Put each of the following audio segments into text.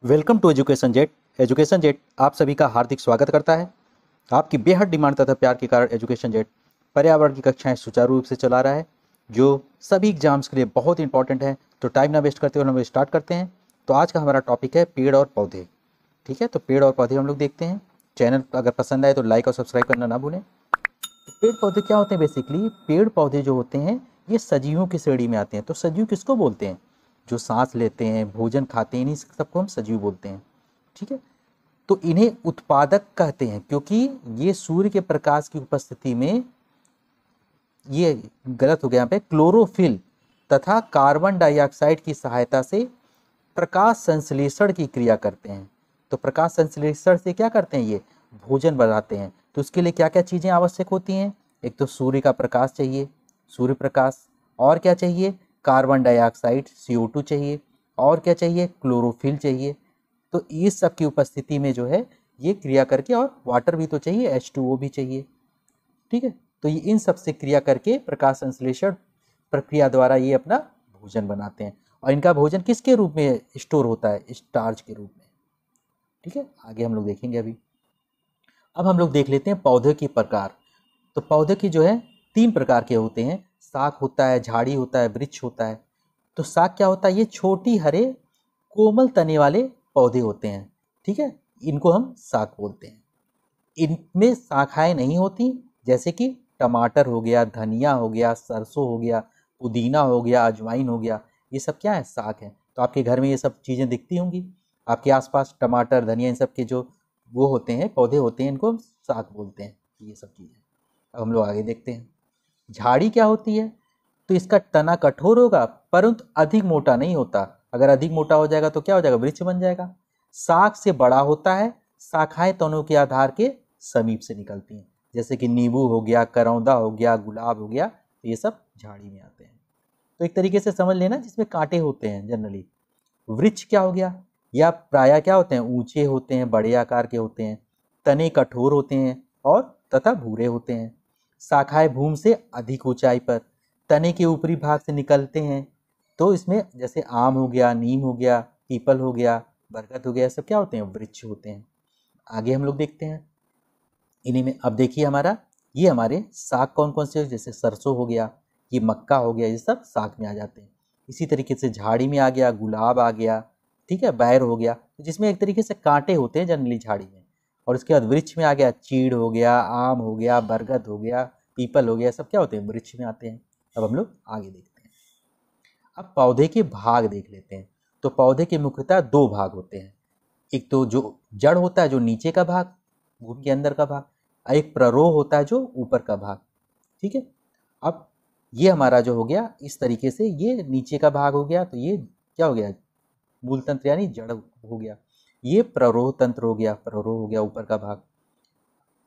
Welcome to education jet. Education jet आप सभी का हार्दिक स्वागत करता है। आपकी बेहद डिमांड तथा प्यार के कारण एजुकेशन जेट पर्यावरण की कक्षाएं सुचारू रूप से चला रहा है, जो सभी एग्जाम्स के लिए बहुत इंपॉर्टेंट है। तो टाइम ना वेस्ट करते हुए हम लोग स्टार्ट करते हैं। तो आज का हमारा टॉपिक है पेड़ और पौधे। ठीक है, तो पेड़ और पौधे हम लोग देखते हैं। चैनल अगर पसंद आए तो लाइक और सब्सक्राइब करना ना भूलें। तो पेड़ पौधे क्या होते हैं? बेसिकली पेड़ पौधे जो होते हैं ये सजीवों की श्रेणी में आते हैं। तो सजीव किसको बोलते हैं? जो सांस लेते हैं, भोजन खाते हैं, इन्हीं सबको हम सजीव बोलते हैं। ठीक है, तो इन्हें उत्पादक कहते हैं क्योंकि ये सूर्य के प्रकाश की उपस्थिति में, ये गलत हो गया यहाँ पे, क्लोरोफिल तथा कार्बन डाइऑक्साइड की सहायता से प्रकाश संश्लेषण की क्रिया करते हैं। तो प्रकाश संश्लेषण से क्या करते हैं? ये भोजन बनाते हैं। तो उसके लिए क्या क्या चीज़ें आवश्यक होती हैं? एक तो सूर्य का प्रकाश चाहिए, सूर्य प्रकाश। और क्या चाहिए? कार्बन डाइऑक्साइड CO2 चाहिए। और क्या चाहिए? क्लोरोफिल चाहिए। तो इस सब की उपस्थिति में जो है ये क्रिया करके, और वाटर भी तो चाहिए, H2O भी चाहिए। ठीक है, तो ये इन सब से क्रिया करके प्रकाश संश्लेषण प्रक्रिया द्वारा ये अपना भोजन बनाते हैं। और इनका भोजन किसके रूप में स्टोर होता है? स्टार्च के रूप में। ठीक है, आगे हम लोग देखेंगे अभी। अब हम लोग देख लेते हैं पौधे के प्रकार। तो पौधे की जो है 3 प्रकार के होते हैं। शाक होता है, झाड़ी होता है, वृक्ष होता है। तो शाक क्या होता है? ये छोटी हरे कोमल तने वाले पौधे होते हैं। ठीक है, इनको हम शाक बोलते हैं। इनमें शाखाएं नहीं होती, जैसे कि टमाटर हो गया, धनिया हो गया, सरसों हो गया, पुदीना हो गया, अजवाइन हो गया। ये सब क्या है? शाक है। तो आपके घर में ये सब चीज़ें दिखती होंगी आपके आसपास। टमाटर, धनिया, इन सब के जो वो होते हैं, पौधे होते हैं, इनको हम शाक बोलते हैं। ये सब चीज़ें अब हम लोग आगे देखते हैं। झाड़ी क्या होती है? तो इसका तना कठोर होगा परंतु अधिक मोटा नहीं होता। अगर अधिक मोटा हो जाएगा तो क्या हो जाएगा? वृक्ष बन जाएगा। शाख से बड़ा होता है। शाखाएं तनों के आधार के समीप से निकलती हैं, जैसे कि नींबू हो गया, करौंदा हो गया, गुलाब हो गया। तो ये सब झाड़ी में आते हैं। तो एक तरीके से समझ लेना जिसमें कांटे होते हैं जनरली। वृक्ष क्या हो गया? या प्रायः क्या होते हैं? ऊंचे होते हैं, बड़े आकार के होते हैं, तने कठोर होते हैं और तथा भूरे होते हैं। शाखाएं भूमि से अधिक ऊंचाई पर तने के ऊपरी भाग से निकलते हैं। तो इसमें जैसे आम हो गया, नीम हो गया, पीपल हो गया, बरगद हो गया, सब क्या होते हैं? वृक्ष होते हैं। आगे हम लोग देखते हैं इन्हीं में। अब देखिए हमारा, ये हमारे साग कौन कौन से? जैसे सरसों हो गया, ये मक्का हो गया, ये सब साग में आ जाते हैं। इसी तरीके से झाड़ी में आ गया, गुलाब आ गया, ठीक है, बैर हो गया, जिसमें एक तरीके से कांटे होते हैं जनरली झाड़ी में। और उसके बाद वृक्ष में आ गया, चीड़ हो गया, आम हो गया, बरगद हो गया, पीपल हो गया, सब क्या होते हैं? वृक्ष में आते हैं। अब हम लोग आगे देखते हैं। अब पौधे के भाग देख लेते हैं। तो पौधे के मुख्यतः 2 भाग होते हैं। एक तो जो जड़ होता है, जो नीचे का भाग, भूमि के अंदर का भाग, और एक प्ररोह होता है जो ऊपर का भाग। ठीक है, अब ये हमारा जो हो गया इस तरीके से, ये नीचे का भाग हो गया। तो ये क्या हो गया? मूल तंत्र यानी जड़ हो गया। ये प्ररोह तंत्र हो गया, प्ररोह हो गया ऊपर का भाग।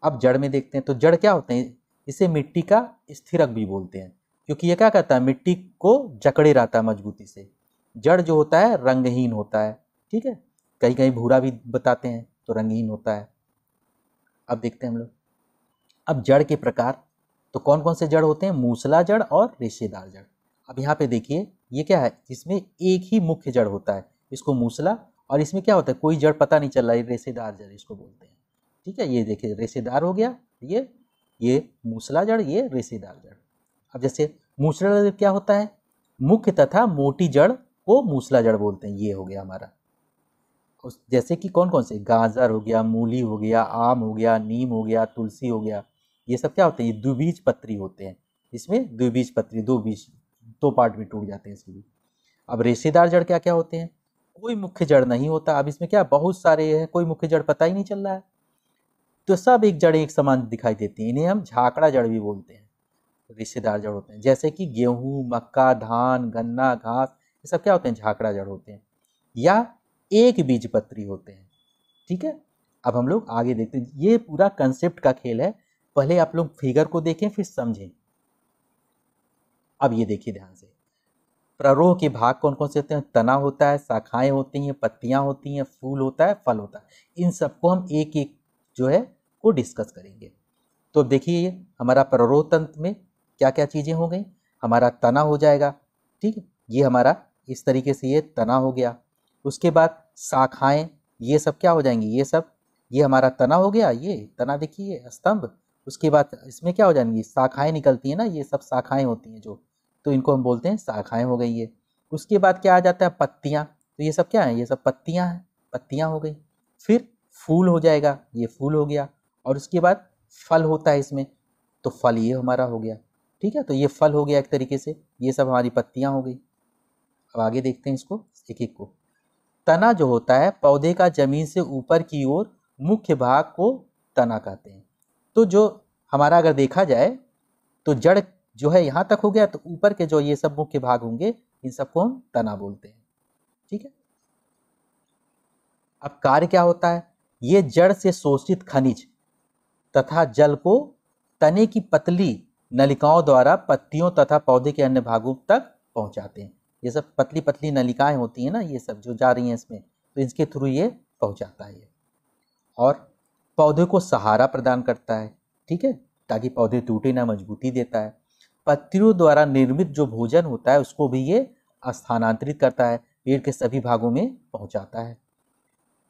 अब जड़ में देखते हैं। तो जड़ क्या होते हैं? इसे मिट्टी का स्थिरक भी बोलते हैं, क्योंकि ये क्या करता है? मिट्टी को जकड़े रहता है मजबूती से। जड़ जो होता है रंगहीन होता है। ठीक है, कहीं कहीं भूरा भी बताते हैं, तो रंगहीन होता है। अब देखते हैं हम लोग। अब जड़ के प्रकार, तो कौन कौन से जड़ होते हैं? मूसला जड़ और रेशेदार जड़। अब यहाँ पे देखिए, ये क्या है? इसमें एक ही मुख्य जड़ होता है, इसको मूसला। और इसमें क्या होता है? कोई जड़ पता नहीं चल रहा है, रेशेदार जड़ इसको बोलते हैं। ठीक है, ये देखिए रेशेदार हो गया, ये मूसला जड़, ये रेशेदार जड़। अब जैसे मूसला जड़ क्या होता है? मुख्य तथा मोटी जड़ को मूसला जड़ बोलते हैं। ये हो गया हमारा। जैसे कि कौन कौन से? गाजर हो गया, मूली हो गया, आम हो गया, नीम हो गया, तुलसी हो गया। ये सब क्या होते हैं? ये द्विबीज पत्री होते हैं। इसमें द्विबीज पत्री, 2 बीज, 2 पार्ट में टूट जाते हैं इसके भी। अब रेशेदार जड़ क्या क्या होते हैं? कोई मुख्य जड़ नहीं होता। अब इसमें क्या, बहुत सारे हैं, कोई मुख्य जड़ पता ही नहीं चल रहा है। तो सब एक जड़ एक समान दिखाई देती हैं। इन्हें हम झाकड़ा जड़ भी बोलते हैं। रेशेदार जड़ होते हैं, जैसे कि गेहूं, मक्का, धान, गन्ना, घास, ये सब क्या होते हैं? झाकड़ा जड़ होते हैं, या एक बीजपत्री होते हैं। ठीक है, अब हम लोग आगे देखते हैं। ये पूरा कंसेप्ट का खेल है। पहले आप लोग फिगर को देखें फिर समझें। अब ये देखिए ध्यान से। प्ररोह के भाग कौन कौन से होते हैं? तना होता है, शाखाएं होती हैं, पत्तियां होती हैं, फूल होता है, फल होता है। इन सबको हम एक एक जो है वो डिस्कस करेंगे। तो अब देखिए, ये हमारा प्ररोह तंत्र में क्या क्या चीज़ें हो गई। हमारा तना हो जाएगा। ठीक है, ये हमारा इस तरीके से ये तना हो गया। उसके बाद शाखाएं, ये सब क्या हो जाएंगी, ये सब, ये हमारा तना हो गया, ये तना देखिए स्तंभ, उसके बाद इसमें क्या हो जाएंगी, शाखाएं निकलती हैं ना, ये सब शाखाएं होती हैं जो, तो इनको हम बोलते हैं शाखाएं हो गई ये। उसके बाद क्या आ जाता है, पत्तियां, तो ये सब क्या है, ये सब पत्तियां हैं, पत्तियां हो गई। फिर फूल हो जाएगा, ये फूल हो गया, और उसके बाद फल होता है इसमें, तो फल ये हमारा हो गया। ठीक है, तो ये फल हो गया एक तरीके से, ये सब हमारी पत्तियां हो गई। अब आगे देखते हैं इसको एक एक को। तना जो होता है पौधे का जमीन से ऊपर की ओर मुख्य भाग को तना कहते हैं। तो जो हमारा अगर देखा जाए तो जड़ जो है यहाँ तक हो गया, तो ऊपर के जो ये सब मुख्य भाग होंगे इन सबको हम तना बोलते हैं। ठीक है, अब कार्य क्या होता है, ये जड़ से शोषित खनिज तथा जल को तने की पतली नलिकाओं द्वारा पत्तियों तथा पौधे के अन्य भागों तक पहुंचाते हैं। ये सब पतली पतली नलिकाएं होती हैं ना, ये सब जो जा रही हैं इसमें, तो इसके थ्रू ये पहुंचाता है ये, और पौधे को सहारा प्रदान करता है। ठीक है, ताकि पौधे टूटे ना, मजबूती देता है। पत्तियों द्वारा निर्मित जो भोजन होता है उसको भी ये स्थानांतरित करता है, पेड़ के सभी भागों में पहुंचाता है।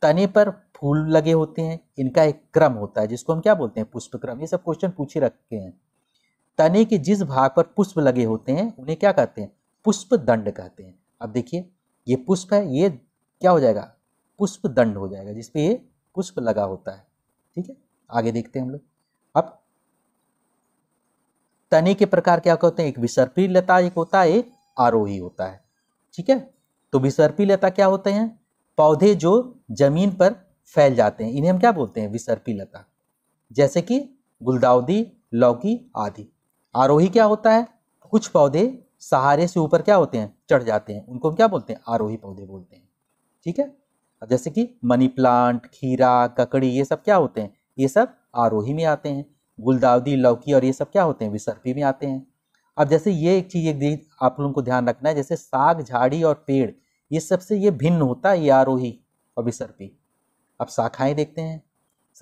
तने पर फूल लगे होते हैं, इनका एक क्रम होता है जिसको हम क्या बोलते हैं, पुष्प क्रम। ये सब क्वेश्चन पूछे रखे हैं। तने के जिस भाग पर पुष्प लगे होते हैं उन्हें क्या कहते हैं, पुष्प दंड कहते हैं। अब देखिए ये पुष्प है, ये क्या हो जाएगा, पुष्प दंड हो जाएगा, जिसपे ये पुष्प लगा होता है। ठीक है, आगे देखते हैं हम लोग। अब तने के प्रकार क्या होते हैं, एक विसर्पी लता एक होता है, एक आरोही होता है। ठीक है, तो विसर्पी लता क्या होते हैं, पौधे जो जमीन पर फैल जाते हैं, इन्हें हम क्या बोलते हैं, विसर्पी लता, जैसे कि गुलदाउदी, लौकी आदि। आरोही क्या होता है, कुछ पौधे सहारे से ऊपर क्या होते हैं, चढ़ जाते हैं, उनको हम क्या बोलते हैं, आरोही पौधे बोलते हैं। ठीक है, अब जैसे कि मनी प्लांट, खीरा, ककड़ी, ये सब क्या होते हैं, ये सब आरोही में आते हैं। गुलदाउदी, लौकी और ये सब क्या होते हैं, विसर्पी में आते हैं। अब जैसे ये एक चीज एक आप लोगों को ध्यान रखना है, जैसे साग, झाड़ी और पेड़, ये सबसे ये भिन्न होता है, ये आरोही और विसर्पी। अब शाखाएं देखते हैं।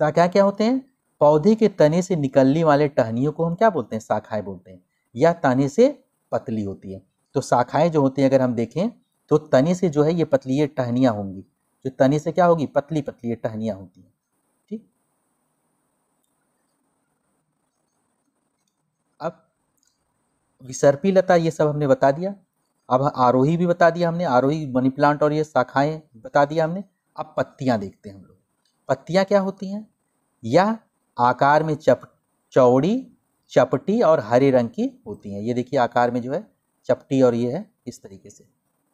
शाखाएं क्या होते हैं, पौधे के तने से निकलने वाले टहनियों को हम क्या बोलते हैं, शाखाएं बोलते हैं। यह तने से पतली होती है। तो शाखाएं जो होती हैं अगर हम देखें तो तने से जो है ये पतली, ये टहनियां होंगी, जो तने से क्या होगी, पतली पतली ये टहनियां होती हैं। ठीक, अब विसर्पी लता ये सब हमने बता दिया। अब आरोही भी बता दिया हमने, आरोही मनी प्लांट और ये शाखाएं बता दिया हमने। अब पत्तियां देखते हैं हम लोग। पत्तियां क्या होती हैं, यह आकार में चौड़ी, चपटी और हरे रंग की होती हैं। ये देखिए आकार में जो है चपटी और ये है इस तरीके से।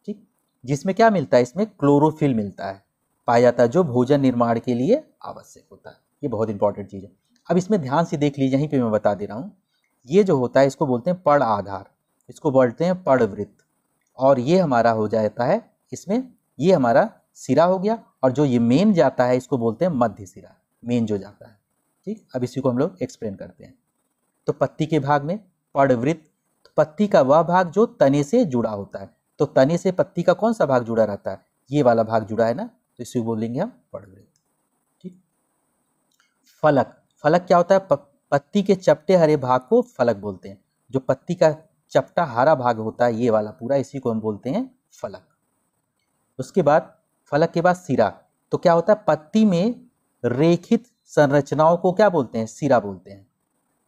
ठीक, जिसमें क्या मिलता है, इसमें क्लोरोफिल मिलता है, पाया जाता है, जो भोजन निर्माण के लिए आवश्यक होता है। ये बहुत इंपॉर्टेंट चीज़ है। अब इसमें ध्यान से देख लीजिए, यहीं पे मैं बता दे रहा हूँ। ये जो होता है इसको बोलते हैं पड़ आधार, इसको बोलते हैं पड़ वृत्त, और ये हमारा हो जाता है इसमें, ये हमारा सिरा हो गया, और जो ये मेन जाता है इसको बोलते हैं मध्य सिरा, मेन जो जाता है। ठीक, अब इसी को हम लोग एक्सप्लेन करते हैं। तो पत्ती के भाग में पड़वृत्त, तो पत्ती का वह भाग जो तने से जुड़ा होता है। तो तने से पत्ती का कौन सा भाग जुड़ा रहता है, ये वाला भाग जुड़ा है ना, तो इसी को बोलेंगे हम पड़वृत्त। ठीक, फलक, फलक क्या होता है, पत्ती के चपटे हरे भाग को फलक बोलते हैं। जो पत्ती का चपटा हरा भाग होता है ये वाला पूरा, इसी को हम बोलते हैं फलक। उसके बाद फलक के बाद सिरा, तो क्या होता है, पत्ती में रेखित संरचनाओं को क्या बोलते हैं, सिरा बोलते हैं।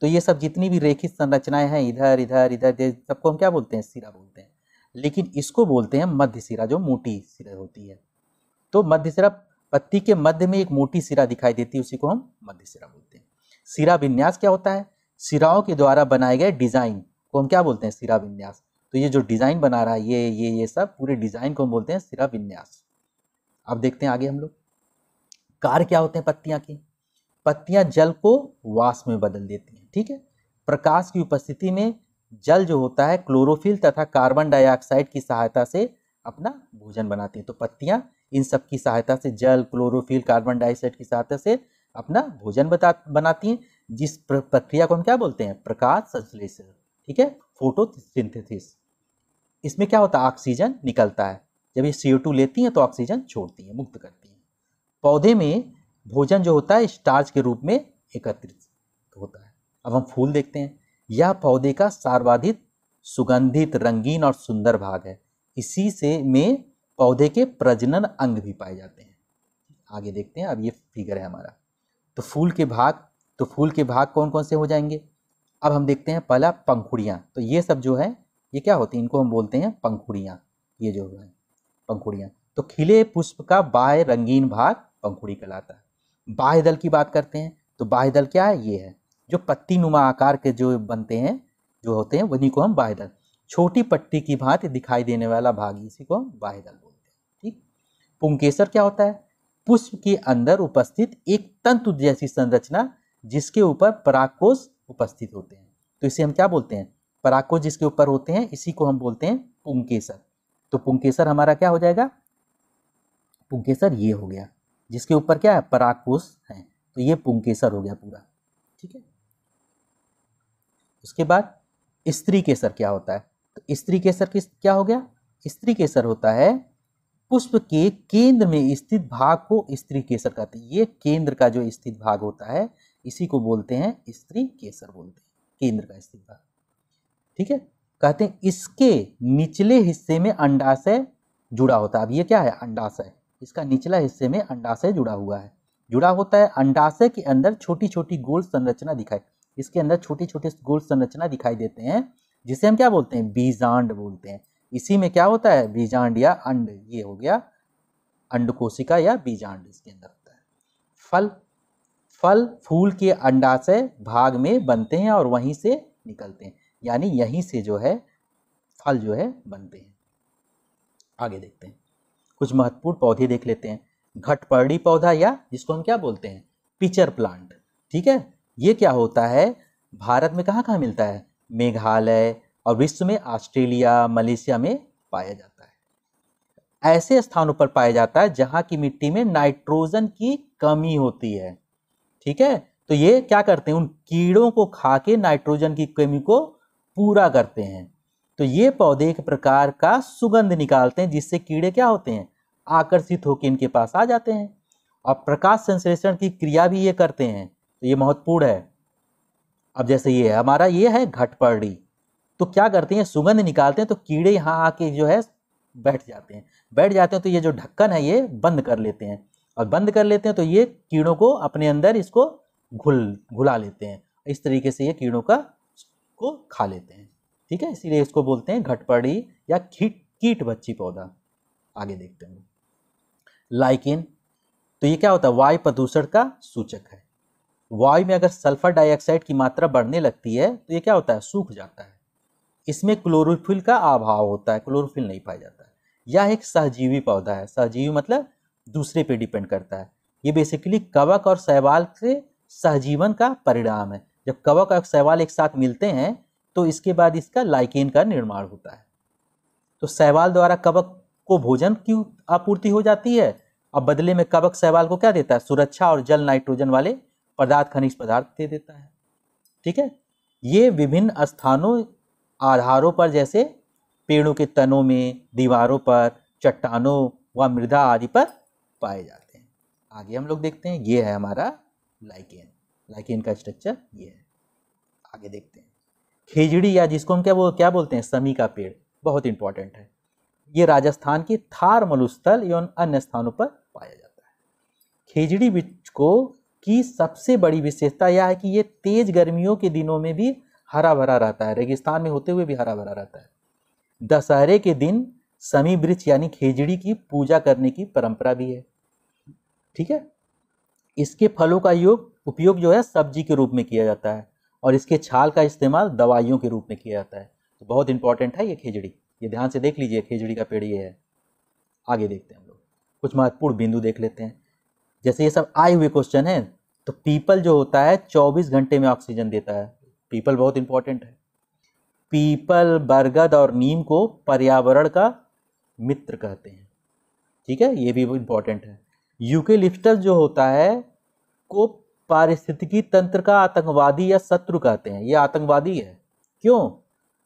तो ये सब जितनी भी रेखित संरचनाएं हैं इधर इधर इधर, सबको हम क्या बोलते हैं, सिरा बोलते हैं। लेकिन इसको बोलते हैं मध्य सिरा, जो मोटी सिरा होती है। तो मध्य सिरा, पत्ती के मध्य में एक मोटी सिरा दिखाई देती है, उसी को हम मध्य सिरा बोलते हैं। सिरा विन्यास क्या होता है, सिराओं के द्वारा बनाए गए डिजाइन को हम क्या बोलते हैं, सिरा विन्यास। तो ये जो डिजाइन बना रहा है ये सब पूरे डिजाइन को हम बोलते हैं सिरा विन्यास। अब देखते हैं आगे हम लोग, कार्य क्या होते हैं पत्तियां के। पत्तियां जल को वाष्प में बदल देती हैं। ठीक है, प्रकाश की उपस्थिति में जल जो होता है क्लोरोफिल तथा कार्बन डाइऑक्साइड की सहायता से अपना भोजन बनाती हैं। तो पत्तियां इन सब की सहायता से, जल, क्लोरोफिल, कार्बन डाइऑक्साइड की सहायता से अपना भोजन बनाती हैं, जिस प्रक्रिया को हम क्या बोलते हैं, प्रकाश संश्लेषण। ठीक है, फोटोसिंथेसिस। इसमें क्या होता है, ऑक्सीजन निकलता है, जब ये CO2 लेती हैं तो ऑक्सीजन छोड़ती हैं, मुक्त करती हैं। पौधे में भोजन जो होता है स्टार्च के रूप में एकत्रित होता है। अब हम फूल देखते हैं। यह पौधे का सर्वाधिक सुगंधित, रंगीन और सुंदर भाग है। इसी से में पौधे के प्रजनन अंग भी पाए जाते हैं। आगे देखते हैं, अब ये फिगर है हमारा। तो फूल के भाग कौन कौन से हो जाएंगे। अब हम देखते हैं पहला पंखुड़ियाँ। तो ये सब जो है ये क्या होती हैं, इनको हम बोलते हैं पंखुड़ियाँ। ये जो है पंखुड़ियाँ। तो खिले पुष्प का बाह्य रंगीन भाग पंखुड़ी कहलाता है। बाह्य दल की बात करते हैं तो बाह्य दल क्या है, ये है जो पत्ती नुमा आकार के जो बनते हैं, जो होते हैं उन्हीं को हम बाह्य दल, छोटी पट्टी की भांति दिखाई देने वाला भाग, इसी को हम बाह्य दल बोलते हैं। ठीक। पुंकेसर क्या होता है, पुष्प के अंदर उपस्थित एक तंतु जैसी संरचना जिसके ऊपर परागकोश उपस्थित होते हैं। तो इसे हम क्या बोलते हैं, परागकोश जिसके ऊपर होते हैं इसी को हम बोलते हैं पुंकेसर। तो पुंकेसर हमारा क्या हो जाएगा, पुंकेसर ये हो गया जिसके ऊपर क्या है, परागकोश है, तो ये पुंकेसर हो गया पूरा। ठीक है। उसके बाद स्त्री केसर क्या होता है, तो स्त्री केसर क्या हो गया, स्त्री केसर होता है पुष्प के केंद्र में स्थित भाग को स्त्री केसर कहते हैं। ये केंद्र का जो स्थित भाग होता है इसी को बोलते हैं स्त्री केसर बोलते हैं, केंद्र का स्थित भाग। ठीक है। कहते हैं इसके निचले हिस्से में अंडाशय जुड़ा होता है। अब ये क्या है, अंडाशय, इसका निचला हिस्से में अंडाशय जुड़ा होता है। अंडाशय के अंदर छोटी छोटी गोल संरचना दिखाई, इसके अंदर छोटी छोटी गोल संरचना दिखाई देते हैं जिसे हम क्या बोलते हैं, बीजांड बोलते हैं। इसी में क्या होता है, बीजांड या अंड, ये हो गया अंड कोशिका या बीजांड इसके अंदर होता है। फल फूल के अंडाशय भाग में बनते हैं और वहीं से निकलते हैं, यानी यहीं से जो है फल जो है बनते हैं। आगे देखते हैं, कुछ महत्वपूर्ण पौधे देख लेते हैं। घटपर्णी पौधा या जिसको हम क्या बोलते हैं, पिचर प्लांट। ठीक है। ये क्या होता है, भारत में कहाँ कहाँ मिलता है, मेघालय और विश्व में ऑस्ट्रेलिया मलेशिया में पाया जाता है। ऐसे स्थानों पर पाया जाता है जहाँ की मिट्टी में नाइट्रोजन की कमी होती है। ठीक है। तो ये क्या करते हैं, उन कीड़ों को खा के नाइट्रोजन की कमी को पूरा करते हैं। तो ये पौधे एक प्रकार का सुगंध निकालते हैं जिससे कीड़े क्या होते हैं, आकर्षित होकर इनके पास आ जाते हैं। और प्रकाश संश्लेषण की क्रिया भी ये करते हैं, तो ये महत्वपूर्ण है। अब जैसे ये है हमारा, ये है घटपर्णी, तो क्या करते हैं, सुगंध निकालते हैं तो कीड़े यहाँ आके जो है बैठ जाते हैं। तो ये जो ढक्कन है ये बंद कर लेते हैं, और बंद कर लेते हैं तो ये कीड़ों को अपने अंदर इसको घुला लेते हैं। इस तरीके से ये कीड़ों को खा लेते हैं। ठीक है। इसीलिए इसको बोलते हैं घटपर्णी या कीट बच्ची पौधा। आगे देखते हैं लाइकेन। तो ये क्या होता है, वायु प्रदूषण का सूचक है। वायु में अगर सल्फर डाइऑक्साइड की मात्रा बढ़ने लगती है तो ये क्या होता है, सूख जाता है। इसमें क्लोरोफिल का अभाव होता है, क्लोरोफिल नहीं पाया जाता है। यह एक सहजीवी पौधा है। सहजीवी मतलब दूसरे पे डिपेंड करता है। ये बेसिकली कवक और शैवाल से सहजीवन का परिणाम है। जब कवक और शैवाल एक साथ मिलते हैं तो इसके बाद इसका लाइकेन का निर्माण होता है। तो शैवाल द्वारा कवक को भोजन की आपूर्ति हो जाती है, और बदले में कवक शैवाल को क्या देता है, सुरक्षा और जल नाइट्रोजन वाले पदार्थ, खनिज पदार्थ दे देता है। ठीक है। ये विभिन्न स्थानों आधारों पर जैसे पेड़ों के तनों में, दीवारों पर, चट्टानों व मृदा आदि पर पाए जाते हैं। आगे हम लोग देखते हैं, ये है हमारा लाइकेन। लाइकेन का स्ट्रक्चर ये है। आगे देखते हैं खेजड़ी या जिसको हम क्या बोलते हैं, समी का पेड़, बहुत इंपॉर्टेंट है। ये राजस्थान के थार मरुस्थल एवं अन्य स्थानों पर पाया जाता है। खेजड़ी वृक्ष की सबसे बड़ी विशेषता यह है कि ये तेज गर्मियों के दिनों में भी हरा भरा रहता है, रेगिस्तान में होते हुए भी हरा भरा रहता है। दशहरे के दिन समी वृक्ष यानी खेजड़ी की पूजा करने की परंपरा भी है। ठीक है। इसके फलों का उपयोग जो है सब्जी के रूप में किया जाता है, और इसके छाल का इस्तेमाल दवाइयों के रूप में किया जाता है। तो बहुत इंपॉर्टेंट है ये खेजड़ी, ये ध्यान से देख लीजिए, खेजड़ी का पेड़ ये है। आगे देखते हैं हम लोग, कुछ महत्वपूर्ण बिंदु देख लेते हैं। जैसे ये सब आए हुए क्वेश्चन है, तो पीपल जो होता है 24 घंटे में ऑक्सीजन देता है। पीपल बहुत इंपॉर्टेंट है। पीपल, बरगद और नीम को पर्यावरण का मित्र कहते हैं। ठीक है, ये भी इंपॉर्टेंट है। यूकेलिप्टस जो होता है को पारिस्थितिकी तंत्र का आतंकवादी या शत्रु कहते हैं। ये आतंकवादी है। क्यों?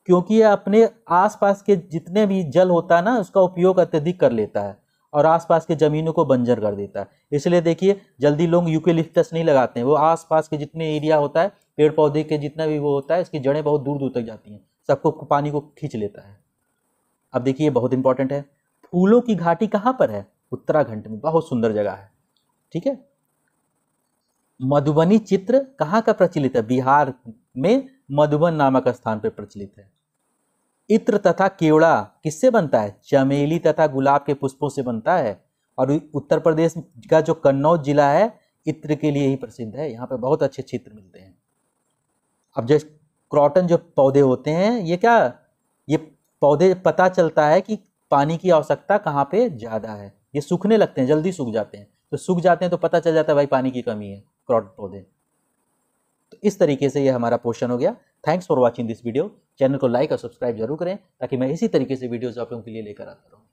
क्योंकि ये अपने आसपास के जितने भी जल होता है ना, उसका उपयोग अत्यधिक कर लेता है और आसपास के जमीनों को बंजर कर देता है। इसलिए देखिए जल्दी लोग यूकेलिप्टस नहीं लगाते हैं। वो आसपास के जितने एरिया होता है, पेड़ पौधे के जितना भी वो होता है, इसकी जड़ें बहुत दूर दूर तक जाती हैं, सबको पानी को खींच लेता है। अब देखिए बहुत इंपॉर्टेंट है, फूलों की घाटी कहाँ पर है? उत्तराखंड में, बहुत सुंदर जगह है। ठीक है। मधुबनी चित्र कहाँ का प्रचलित है? बिहार में मधुबन नामक स्थान पर प्रचलित है। इत्र तथा केवड़ा किससे बनता है? चमेली तथा गुलाब के पुष्पों से बनता है। और उत्तर प्रदेश का जो कन्नौज जिला है इत्र के लिए ही प्रसिद्ध है, यहाँ पे बहुत अच्छे चित्र मिलते हैं। अब जो क्रॉटन जो पौधे होते हैं, ये क्या, ये पौधे पता चलता है कि पानी की आवश्यकता कहाँ पे ज़्यादा है। ये सूखने लगते हैं, जल्दी सूख जाते हैं, तो सूख जाते हैं तो पता चल जाता है भाई पानी की कमी है, क्रॉटन पौधे। तो इस तरीके से ये हमारा पोर्शन हो गया। Thanks for watching this video. Channel को लाइक और सब्सक्राइब जरूर करें ताकि मैं इसी तरीके से वीडियोज आप लोगों के लिए लेकर आता रहूँ।